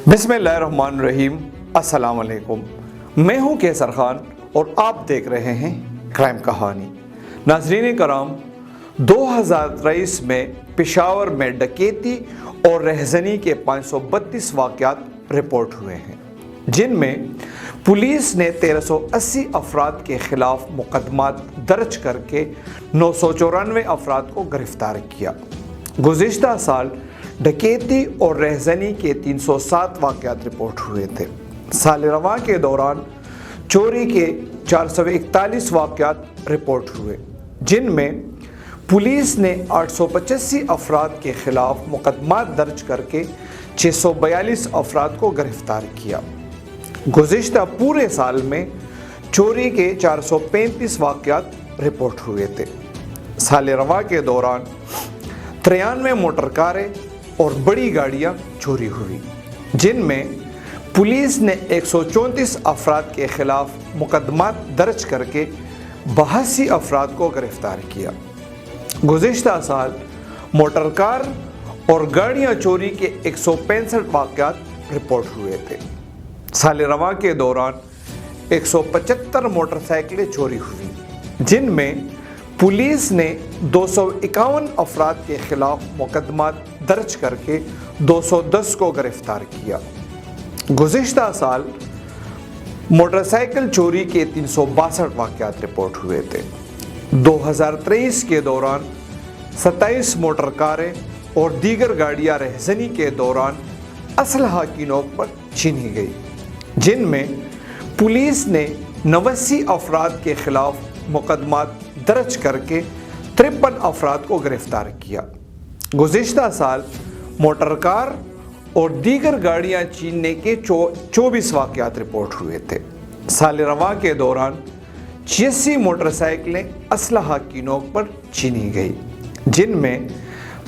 बिस्मिल्लाहिर्रहमानिर्रहीम। अस्सलाम वालेकुम। मैं हूं कैसर खान और आप देख रहे हैं क्राइम कहानी। नाज़रीन कराम, 2023 में पेशावर में डकैती और रहज़नी के 532 वाक़यात रिपोर्ट हुए हैं, जिनमें पुलिस ने 1380 अफराद के ख़िलाफ़ मुक़दमात दर्ज करके 994 अफराद को गिरफ़्तार किया। गुज़िश्ता साल डकैती और रहज़नी के 307 वाक़यात रिपोर्ट हुए थे। साल रवां के दौरान चोरी के 441 वाक़यात रिपोर्ट हुए, जिनमें पुलिस ने 885 अफराद के ख़िलाफ़ मुक़दमात दर्ज करके 642 अफराद को गिरफ़्तार किया। गुज़िश्ता पूरे साल में चोरी के 435 वाक़यात रिपोर्ट हुए थे। साल रवां के दौरान 93 मोटर कारें और बड़ी गाड़ियां चोरी हुई, जिनमें पुलिस ने 134 अफराद के ख़िलाफ़ मुक़दमात दर्ज करके 82 अफराद को गिरफ़्तार किया। गुज़िश्ता साल मोटर कार और गाड़ियां चोरी के 165 वाक़यात रिपोर्ट हुए थे। साल रवां के दौरान 175 मोटरसाइकिलें चोरी हुई, जिनमें पुलिस ने 251 अफराद के ख़िलाफ़ मुक़दमात दर्ज करके 210 को गिरफ़्तार किया। गुज़िश्ता साल मोटरसाइकिल चोरी के 362 वाक़यात रिपोर्ट हुए थे। 2023 के दौरान 27 मोटर कारें और दीगर गाड़ियां रहज़नी के दौरान असलहा की नोक पर छीनी गई, जिनमें पुलिस ने 89 अफराद के ख़िलाफ़ मुक़दमात दर्ज करके 53 अफराद को गिरफ़्तार किया। गुज़िश्ता साल मोटर कार और दीगर गाड़ियां छीनने के 24 वाक़यात रिपोर्ट हुए थे। साल रवां के दौरान 86 मोटरसाइकिलें असलहा की नोक पर छीनी गई, जिनमें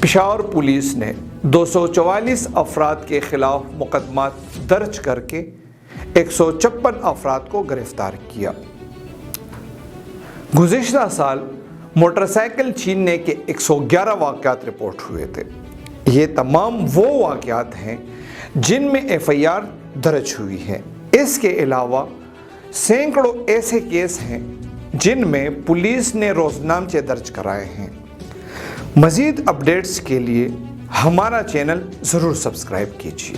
पेशावर पुलिस ने 244 अफराद के ख़िलाफ़ मुक़दमात दर्ज करके 156 अफराद को गिरफ़्तार किया। गुज़िश्ता साल मोटरसाइकिल छीनने के 111 वाक़यात रिपोर्ट हुए थे। ये तमाम वो वाक़यात हैं जिनमें FIR दर्ज हुई है। इसके अलावा सैकड़ों ऐसे केस हैं जिनमें पुलिस ने रोज़नामचे दर्ज कराए हैं। मज़ीद अपडेट्स के लिए हमारा चैनल ज़रूर सब्सक्राइब कीजिए।